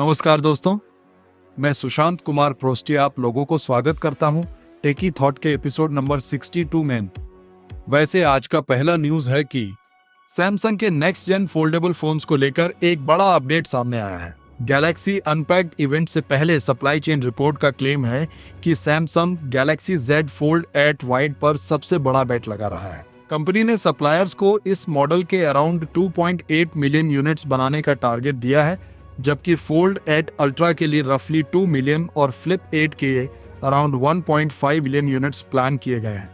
नमस्कार दोस्तों, मैं सुशांत कुमार प्रोस्टी आप लोगों को स्वागत करता हूं टेकी थॉट के एपिसोड नंबर 62 में। वैसे आज का पहला न्यूज है कि सैमसंग के नेक्स्ट जेन फोल्डेबल फोन्स को लेकर एक बड़ा अपडेट सामने आया है। गैलेक्सी अनपैक्ड इवेंट से पहले सप्लाई चेन रिपोर्ट का क्लेम है कि Samsung Galaxy Z Fold 8 wide पर सबसे बड़ा बेट लगा रहा है। कंपनी ने सप्लायर्स को इस मॉडल के अराउंड 2.8 मिलियन यूनिट्स बनाने का टारगेट दिया है, जबकि फोल्ड 8 अल्ट्रा के लिए रफली 2 मिलियन और फ्लिप 8 के अराउंड 1.5 मिलियन यूनिट्स प्लान किए गए हैं।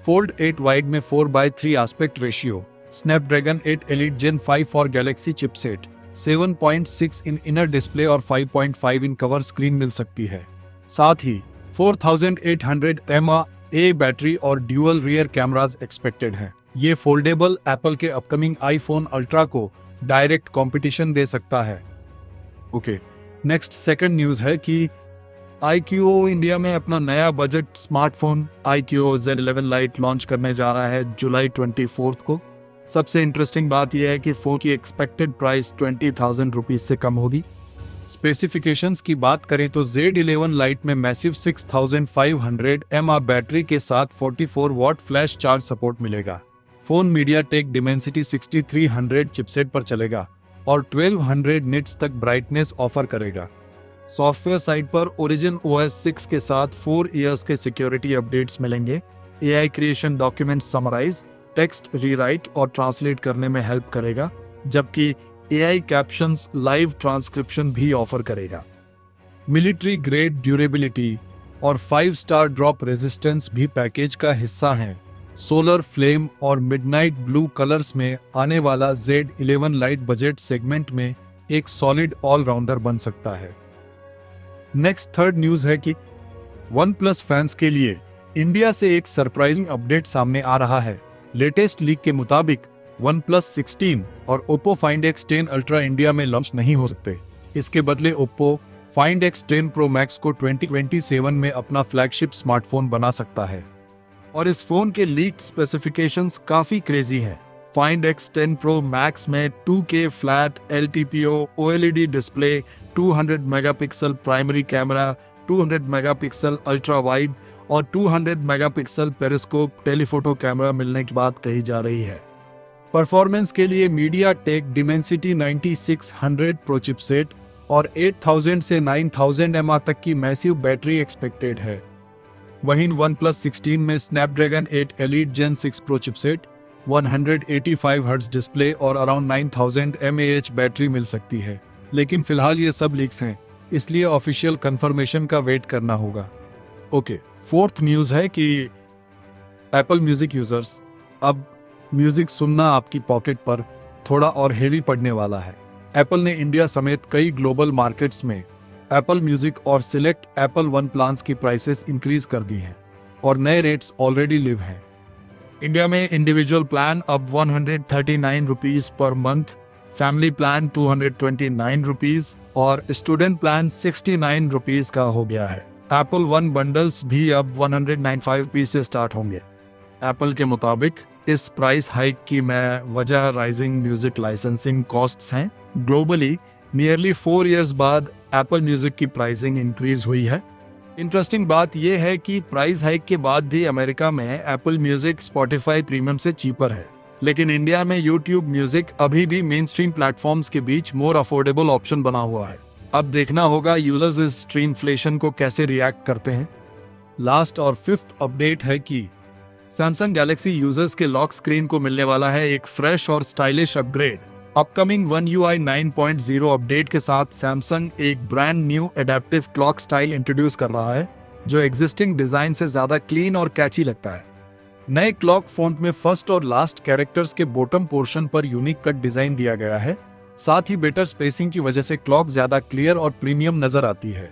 फोल्ड 8 वाइड में 4:3 एस्पेक्ट रेशियो, स्नैपड्रैगन 8 एलीट जेन 5 और गैलेक्सी चिपसेट, 7.6 इन इनर डिस्प्ले और 5.5 इन कवर स्क्रीन मिल सकती है। साथ ही 4800 mAh बैटरी और ड्यूअल रियर कैमरास एक्सपेक्टेड है। ये फोल्डेबल एप्पल के अपकमिंग आईफोन अल्ट्रा को डायरेक्ट कंपटीशन दे सकता है। नेक्स्ट सेकंड न्यूज है कि iQOO इंडिया में अपना नया budget smartphone iQOO Z11 Lite launch करने जा रहा है जुलाई 24 को। सबसे इंटरेस्टिंग बात यह है कि फोन की एक्सपेक्टेड प्राइस 20,000 रुपीज से कम होगी। स्पेसिफिकेशंस की बात करें तो Z11 Lite में मैसिव 6500 mAh बैटरी के साथ 44 वॉट फ्लैश चार्ज सपोर्ट मिलेगा। फोन MediaTek Dimensity 6300 चिपसेट पर चलेगा और 1200 निट्स तक ब्राइटनेस ऑफर करेगा। सॉफ्टवेयर साइड पर Origin OS 6 के साथ 4 इयर्स के सिक्योरिटी अपडेट्स मिलेंगे। AI creation document summarise, text rewrite और ट्रांसलेट करने में हेल्प करेगा, जबकि AI कैप्शंस लाइव ट्रांसक्रिप्शन भी ऑफर करेगा। मिलिट्री ग्रेड ड्यूरेबिलिटी और 5 स्टार ड्रॉप रेजिस्टेंस भी पैकेज का हिस्सा हैं। सोलर फ्लेम और मिडनाइट ब्लू कलर्स में आने वाला Z11 Lite बजट सेगमेंट में एक सॉलिड ऑलराउंडर बन सकता है। नेक्स्ट थर्ड न्यूज है कि OnePlus फैंस के लिए इंडिया से एक सरप्राइजिंग अपडेट सामने आ रहा है। लेटेस्ट लीक के मुताबिक OnePlus 16 और Oppo Find X10 Ultra India में लॉन्च नहीं हो सकते। इसके बदले Oppo Find X10 Pro Max को 2027 में अपना फ्लैगशिप स्मार्टफोन बना सकता है और इस फोन के लीक्ड स्पेसिफिकेशंस काफी क्रेजी हैं। Find X10 Pro Max में 2K flat LTPO OLED display, 200 megapixel primary camera, 200 megapixel ultra wide और 200 मेगापिक्सल पेरिस्कोप टेलीफोटो कैमरा मिलने की बात कही जा रही है। परफॉर्मेंस के लिए MediaTek Dimensity 9600 Pro चिपसेट और 8000 से 9000 mAh तक की मैसिव बैटरी एक्सपेक्टेड है। वहीं OnePlus 16 में Snapdragon 8 Elite Gen 6 Pro chipset, 185 hertz display और अराउंड 9000 mAh बैटरी मिल सकती है। लेकिन फिलहाल ये सब लीक्स हैं, इसलिए ऑफिशियल कंफर्मेशन का वेट करना होगा। फोर्थ न्यूज है कि एप्पल म्यूजिक यूजर्स, अब म्यूजिक सुनना आपकी पॉकेट पर थोड़ा और हेवी पड़ने वाला है। एप्पल ने इंडिया समेत कई ग्लोबल मार्केट्स में एप्पल म्यूजिक और सिलेक्ट एप्पल वन प्लान्स की प्राइसेस इंक्रीज कर दी हैं और नए रेट्स ऑलरेडी लिव हैं। इंडिया में इंडिविजुअल प्लान अब 139 rupees per month, family plan 229 rupees और स्टूडेंट प्लान 69 रुपीज का हो गया है। एप्पल वन बंडल्स भी अब 195 रुपीज से स्टार्ट होंगे। एप्पल के मुताबिक इस प्राइस हाइक की वजह राइजिंग म्यूजिक लाइसेंसिंग कॉस्ट्स हैं। ग्लोबली नियरली 4 इयर्स बाद एप्पल म्यूजिक की प्राइसिंग इंक्रीज हुई है। इंटरेस्टिंग बात यह है कि प्राइस हाइक के बाद भी अमेरिका में एप्पल म्यूजिक स्पॉटिफाई प्रीमियम से चीपर है, लेकिन इंडिया में यूट्यूब म्यूजिक अभी भी मेन स्ट्रीम प्लेटफॉर्म्स के बीच मोर अफोर्डेबल ऑप्शन बना हुआ है। अब देखना होगा यूजर्स इस स्ट्रीमफ्लेशन को कैसे रिएक्ट करते हैं। लास्ट और फिफ्थ अपडेट है कि सैमसंग गैलेक्सी यूजर्स के लॉक स्क्रीन को मिलने वाला है एक फ्रेश और stylish upgrade. Upcoming One UI 9.0 update के साथ सैमसंग एक brand new adaptive clock style introduce कर रहा है, जो एग्जिस्टिंग डिजाइन से ज्यादा क्लीन और कैची लगता है। नए क्लॉक फॉन्ट में फर्स्ट और लास्ट कैरेक्टर्स के बॉटम पोर्शन पर यूनिक कट डिजाइन दिया गया है। साथ ही बेटर स्पेसिंग की वजह से क्लॉक ज्यादा क्लियर और प्रीमियम नजर आती है।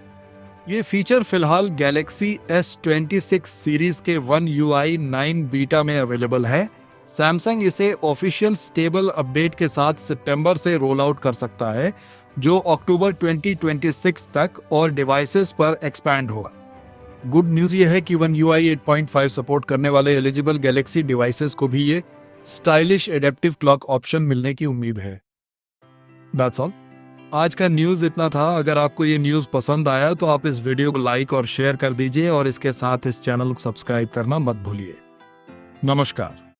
ये फीचर फिलहाल गैलेक्सी S26 सीरीज के One UI 9 बीटा में अवेलेबल है। सैमसंग इसे ऑफिशियल स्टेबल अपडेट के साथ सितंबर से रोल आउट कर सकता है, जो अक्टूबर 2026 तक और डिवाइसेस पर एक्सपैंड होगा। गुड न्यूज ये है कि One UI 8.5 सपोर्ट करने वाले एलिजिबल गैलेक्सी डिवाइसेस को भी ये स्टाइलिश एडेप्टिव क्लॉक ऑप्शन मिलने की उम्मीद है। That's all. आज का न्यूज इतना था। अगर आपको ये न्यूज पसंद आया तो आप इस वीडियो को लाइक और शेयर कर दीजिए और इसके साथ इस चैनल को सब्सक्राइब करना मत भूलिए। नमस्कार।